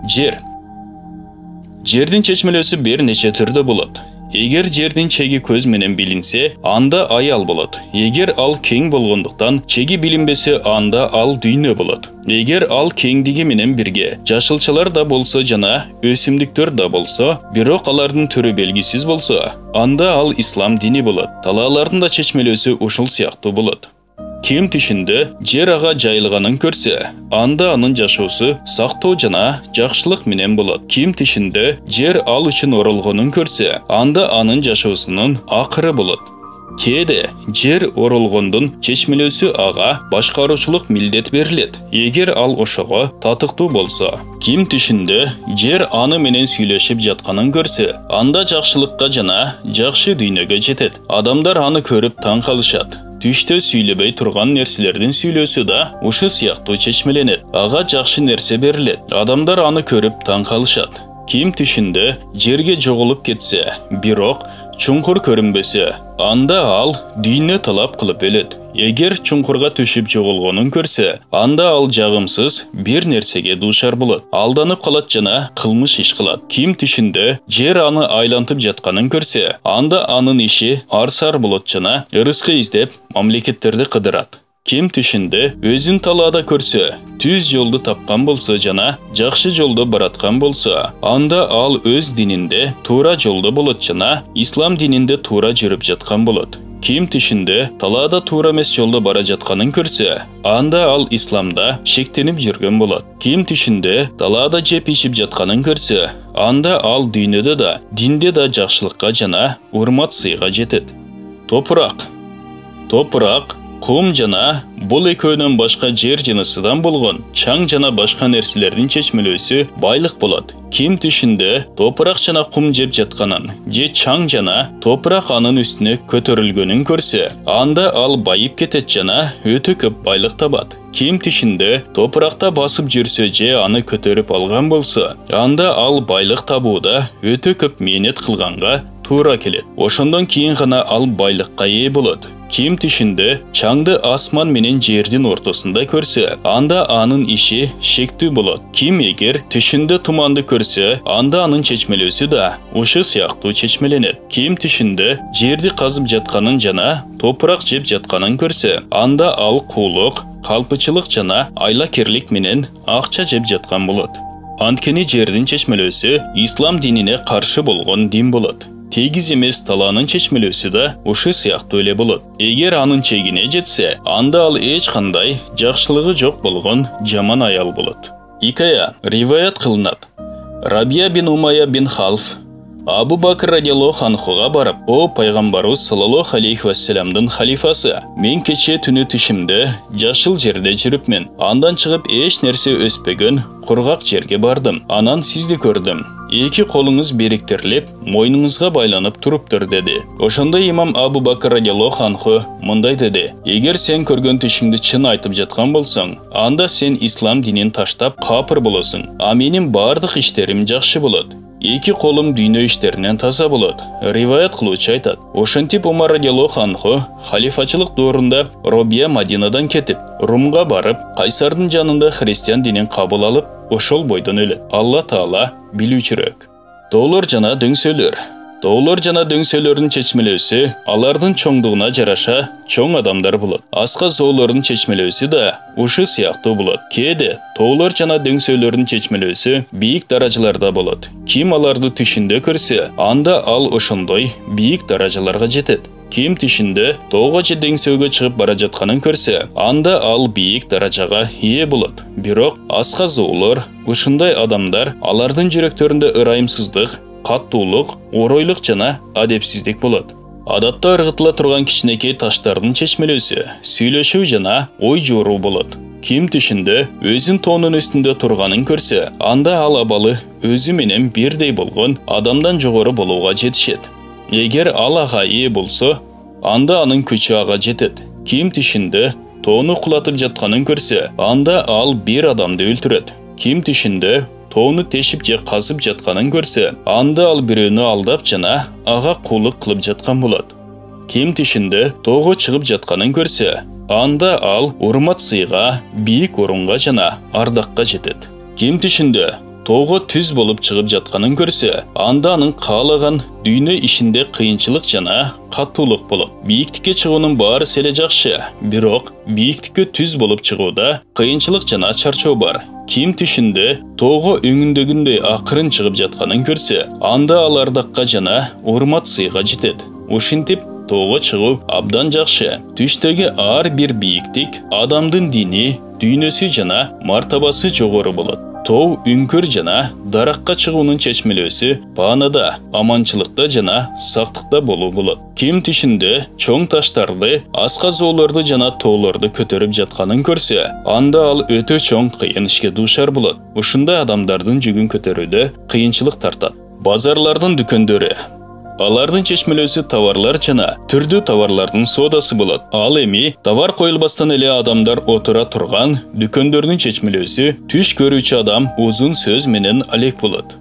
Жер. Жердин чечмелөөсү бир нече түрдө болот. Эгер жердин чеги көз менен билинсе, анда аял болот. Эгер ал кең болгондуктан чеги билинбесе, анда ал дүйнө болот. Эгер ал кеңдиги менен бирге жашылчалар да болсо жана өсүмдүктөр да болсо, бирок алардын түрү белгисиз болсо, анда ал ислам дини болот. Талаалардын да чечмелөөсү ушул сыяктуу болот. Ким түшүндө жер ага жайылганын көрсө, анда анын жашоосу сактоо жана жакшылык менен болот. Ким түшүндө жер ал үчүн оролгонун көрсө, анда анын жашоосунун акыры болот. Кээде жер оролгондун чечмелөөсү ага башкаруучулук милдет берилет, эгер ал ошого татыктуу болсо. Ким түшүндө жер аны менен сүйлөшүп жатканын көрсө, анда жакшылыкка жана жакшы дүйнөгө жетет. Адамдар аны көрүп таң калышат. Түштө сүйлөбөй турган нерселердин сүйлөөсү да ушу сыяктуу чечмеленет. Ага жакшы нерсе берилет. Адамдар аны көрүп таң калышат. Ким түшүндө жерге жоголуп кетсе, бирок чуңкур көрүнбөсө, анда ал дүйнө талап кылып өлөт. Эгер чуңкурга түшүп жоголгонун көрсө, анда ал жагымсыз бир нерсеге дуушар болот. Алданып калат жана кылмыш иш кылат. Ким түшүндө жер аны айлантып жатканын көрсө, анда анын иши арсар болот жана ырыскы издеп мамлекеттерди кыдырат. Ким түшүндө өзүн талаада көрсө, түз жолду тапкан болсо жана жакшы жолдо бараткан болсо, анда ал өз дининде туура жолдо болот жана ислам дининде туура жүрүп жаткан болот. Ким түшүндө талаада туура эмес жолдо бара жатканын көрсө, анда ал исламда шектенип жүргөн болот. Ким түшүндө талаада жеп ичип жатканын көрсө, анда ал дүйнөдө да, динде да жакшылыкка жана урмат сыйга жетет. Топурак. Топурак, кум жана бул экөөнөн башка жер жынысынан болгон чаң жана башка нерселердин чечмелөөсү байлык болот. Ким түшүндө топурак жана кум жеп жатканын, же чаң жана топурак анын үстүнө көтөрүлгөнүн көрсө, анда ал байып кетет жана өтө көп байлык табат. Ким түшүндө топуракта басып жүрсө же аны көтөрүп алган болсо, анда ал байлык табууда өтө көп мээнет кылганга туура келет. Ошондон кийин гана ал байлыкка ээ болот. Ким түшүндө чаңды асман менен жердин ортосунда көрсө, анда анын иши шектүү болот. Ким эгер түшүндө туманды көрсө, анда анын чечмелөөсү да ушу сыяктуу чечмеленет. Ким түшүндө жерди казып жатканын жана топурак жеп жатканын көрсө, анда ал куулук, калпычылык жана айлакерлик менен акча жеп жаткан болот. Анткени жердин чечмелөөсү ислам динине каршы болгон дин болот. Тегиз эмес талаанын чечмелөөсү да ушу сыяктуу эле болот. Эгер анын чегине жетсе, анда ал эч кандай жакшылыгы жок болгон жаман аял болот. Икая риваят кылынат. Рабия бин Умая бин Халф Абу Бакр радиаллаху анхуга барып, о пайгамбарыбыз саллаллаху алейхи вассаламдын халифасы, мен кече түнү түшүмдө жашыл жерде жүрүпмүн. Андан чыгып эч нерсе өспөгөн кургак жерге бардым. Анан сизди көрдүм. Эки колуңуз бериктирилип, мойнуңузга байланып туруптур деди. Ошондо имам Абу Бакр радиаллаху анху мындай деди: эгер сен көргөн түшүңдү чын айтып жаткан болсоң, анда сен ислам динин таштап капыр болосуң. А менин бардык иштерим жакшы болот. Эки колум дүйнө иштеринен таза болот. Риваят кылуучу айтат. Ошентип Умар радиаллаху анху халифачылык доорунда Робия Мадинадан кетип, Румга барып, Кайсардын жанында христиан динин кабыл алып, ошол бойдон өлөт. Алла Таала билүүчүрөөк. Тоолор жана дөңсөлөр. Тоолор жана дөңсөлөрдүн чечмелөөсү алардын чоңдугуна жараша чоң адамдар болот. Аска зоолордун чечмелөөсү да ушу сыяктуу болот. Кээде тоолор жана дөңсөлөрдүн чечмелөөсү бийик даражаларда болот. Ким аларды түшүндө көрсө, анда ал ошондой бийик даражаларга жетет. Ким түшүндө тоого же дөңсөөгө чыгып бара жатканын көрсө, анда ал бийик даражага ээ болот. Бирок аска зоолор, ушундай адамдар, алардын жүрөктөрүндө ырайымсыздык, каттуулук, оройлук жана адепсиздик болот. Адатта ыргытыла турган кичинекей таштардын чечмелөөсү сүйлөшүү жана ой жооруу болот. Ким түшүндө өзүн тоонун үстүндө турганын көрсө, анда ал абалы өзү менен бирдей болгон адамдан жогору болууга жетишет. Эгер ал ага ээ болсо, анда анын күчү ага жетет. Ким түшүндө тоону кулатып жатканын көрсө, анда ал бир адамды өлтүрөт. Ким түшүндө тоону тешип же казып жатканын көрсө, анда ал бирөөнү алдап жана ага куулук кылып жаткан болот. Ким түшүндө тоого чыгып жатканын көрсө, анда ал урмат сыйга, бийик орунга жана ардакка жетет. Ким түшүндө тоого түз болуп чыгып жатканын көрсө, анда анын каалаган дүйнө ишинде кыйынчылык жана катуулук болот. Бийиктикке чыгуунун баары селе жакшы, бирок бийиктикке түз болуп чыгууда кыйынчылык жана чарчоо бар. Ким түшүндө тоого өңүндөгүндөй акырын чыгып жатканын көрсө, анда ал ардакка жана урмат сыйга жетет. Ушинтип тоого чыгуу абдан жакшы. Түштөгү ар бир бийиктик адамдын дини, дүйнөсү жана мартабасы жогору болот. Тоо үңкөр жана даракка чыгуунун чечмелөөсү баанада, аманчылыкта жана сактыкта болуу болот. Ким түшүндө чоң таштарды, асказоолорду жана тоолорду көтөрүп жатканын көрсө, анда ал өтө чоң кыйын ишке дуушар болот. Ушундай адамдардын жүгүн көтөрүүдө кыйынчылык тартат. Базарлардын дүкөндөрү, алардын чечмелөөсү товарлар жана түрдүү товарлардын соодасы болот. Ал эми товар коюлбастан эле адамдар отура турган дүкөндөрдүн чечмелөөсү түш көрүүчү адам узун сөз менен алек болот.